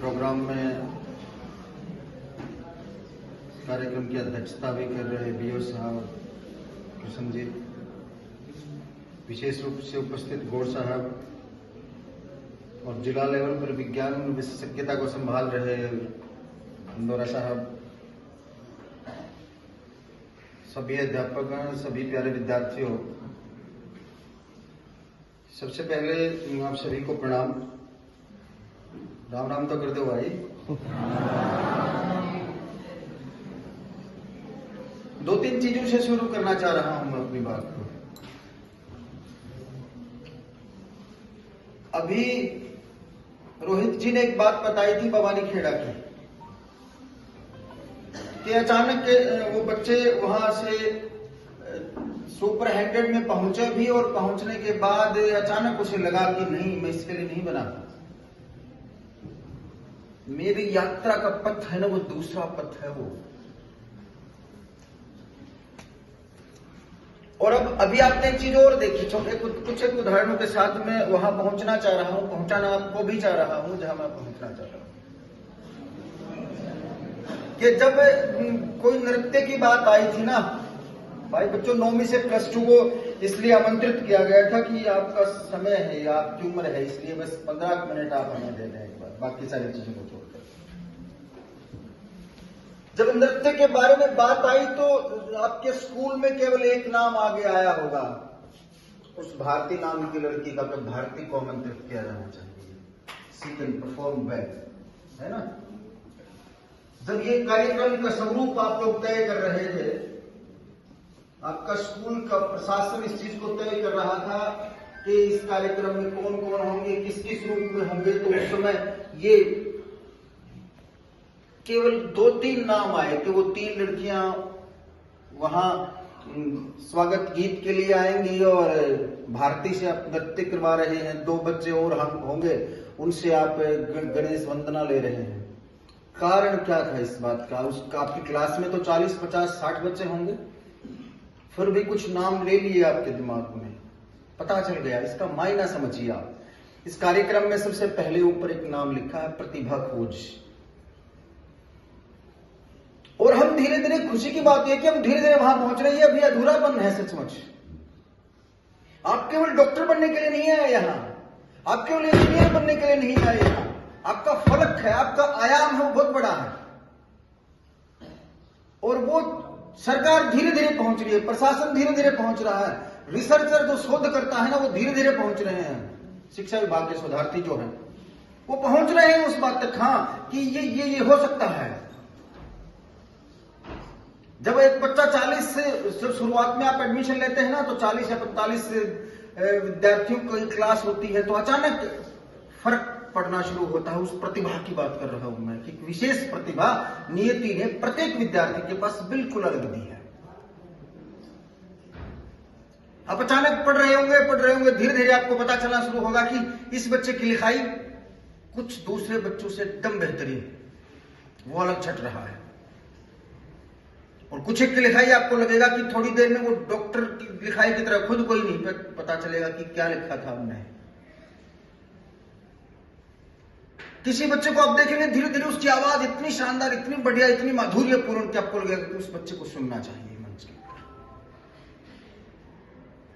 Programme में कार्यक्रम की अध्यक्षता भी कर रहे बीओ साहब कृष्ण जी, विशेष रूप से उपस्थित गौड़ साहब और जिला लेवल पर विज्ञान विशेषज्ञता को संभाल रहे इंदौरा साहब, सभी अध्यापक, सभी प्यारे विद्यार्थियों, सबसे पहले आप सभी को प्रणाम। राम राम तो कर दो भाई। दो तीन चीजों से शुरू करना चाह रहा हूं मैं अपनी बात को। अभी रोहित जी ने एक बात बताई थी भवानी खेड़ा की, कि अचानक वो बच्चे वहां से सुपर 100 में पहुंचे भी और पहुंचने के बाद अचानक उसे लगा कि नहीं, मैं इसके लिए नहीं बना। मेरी यात्रा का पथ है ना, वो दूसरा पथ है वो। और अब अभी आपने एक चीज और देखी, छोटे कुछ एक उदाहरणों के साथ मैं वहां पहुंचना चाह रहा हूं, पहुंचाना आपको भी चाह रहा हूं जहां मैं पहुंचना चाह रहा हूं। कि जब कोई नृत्य की बात आई थी ना भाई बच्चों, 9वीं से +2 को इसलिए आमंत्रित किया गया था कि आपका समय है या आपकी उम्र है, इसलिए बस 15 मिनट आप हमें दे दें एक बार, बाकी सारी चीजों को छोड़कर। जब नृत्य के बारे में बात आई तो आपके स्कूल में केवल एक नाम आगे आया होगा, उस भारती नाम की लड़की का। तो भारती को आमंत्रित किया जाना चाहिए, शी कैन परफॉर्म वेल, है ना। जब ये कार्यक्रम का स्वरूप आप लोग तय कर रहे थे, आपका स्कूल का प्रशासन इस चीज को तय कर रहा था कि इस कार्यक्रम में कौन कौन होंगे, किस किस रूप में होंगे, तो उस समय ये केवल 2-3 नाम आए कि वो 3 लड़कियां वहां स्वागत गीत के लिए आएंगी और भारती से आप नृत्य करवा रहे हैं, 2 बच्चे और हम होंगे, उनसे आप गणेश वंदना ले रहे हैं। कारण क्या था इस बात का? आपकी क्लास में तो 40, 50, 60 बच्चे होंगे, फिर भी कुछ नाम ले लिए आपके दिमाग में, पता चल गया। इसका मायना समझिए आप। इस कार्यक्रम में सबसे पहले ऊपर एक नाम लिखा है, प्रतिभा खोज। और हम धीरे धीरे, खुशी की बात यह कि हम धीरे धीरे वहां पहुंच रहे हैं। अभी अधूरापन है सचमुच। आप केवल डॉक्टर बनने के लिए नहीं आए यहां, आप केवल इंजीनियर बनने के लिए नहीं आए यहां। आपका फलक है, आपका आयाम है, वो बहुत बड़ा है। और वो सरकार धीरे धीरे पहुंच रही है, प्रशासन धीरे धीरे पहुंच रहा है, रिसर्चर जो शोध करता है ना, वो धीरे धीरे पहुंच रहे हैं। शिक्षा विभाग के शोधार्थी जो हैं वो पहुंच रहे हैं उस बात तक, हाँ, कि ये हो सकता है। जब एक बच्चा 40 से, जब शुरुआत में आप एडमिशन लेते हैं ना, तो 40 या 45 विद्यार्थियों की क्लास होती है, तो अचानक फर्क पढ़ना शुरू होता है। उस प्रतिभा की बात कर रहा हूं मैं, कि विशेष प्रतिभा नियति ने प्रत्येक विद्यार्थी के पास बिल्कुल अलग दी है। आप अचानक पढ़ रहे होंगे, धीरे धीरे आपको पता चलना शुरू होगा कि इस बच्चे की लिखाई कुछ दूसरे बच्चों से एकदम बेहतरीन, वो अलग छट रहा है। और कुछ एक की लिखाई आपको लगेगा कि थोड़ी देर में वो डॉक्टर की लिखाई की तरह, खुद कोई नहीं पता चलेगा कि क्या लिखा था उन्हें। किसी बच्चे को आप देखेंगे धीरे धीरे उसकी आवाज इतनी शानदार, इतनी बढ़िया, इतनी माधुर्यपूर्ण कि आपको लगेगा कि उस बच्चे को सुनना चाहिए मंच के ऊपर।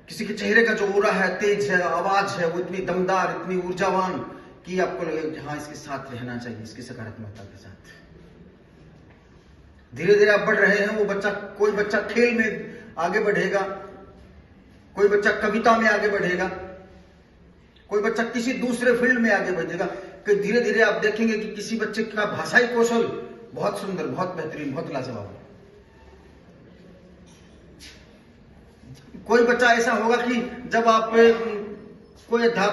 किसी के चेहरे का जो ओरा है, तेज है, आवाज है, वो इतनी दमदार, इतनी ऊर्जावान कि आपको लगेगा कि हाँ, इसके साथ रहना चाहिए, इसकी सकारात्मकता के साथ। धीरे धीरे आप बढ़ रहे हैं। वो बच्चा, कोई बच्चा खेल में आगे बढ़ेगा, कोई बच्चा कविता में आगे बढ़ेगा, कोई बच्चा किसी दूसरे फील्ड में आगे बढ़ेगा। कि धीरे धीरे आप देखेंगे कि किसी बच्चे का भाषाई कौशल बहुत सुंदर, बहुत बेहतरीन, बहुत लाजवाब है। कोई बच्चा ऐसा होगा कि जब आप कोई अध्यापक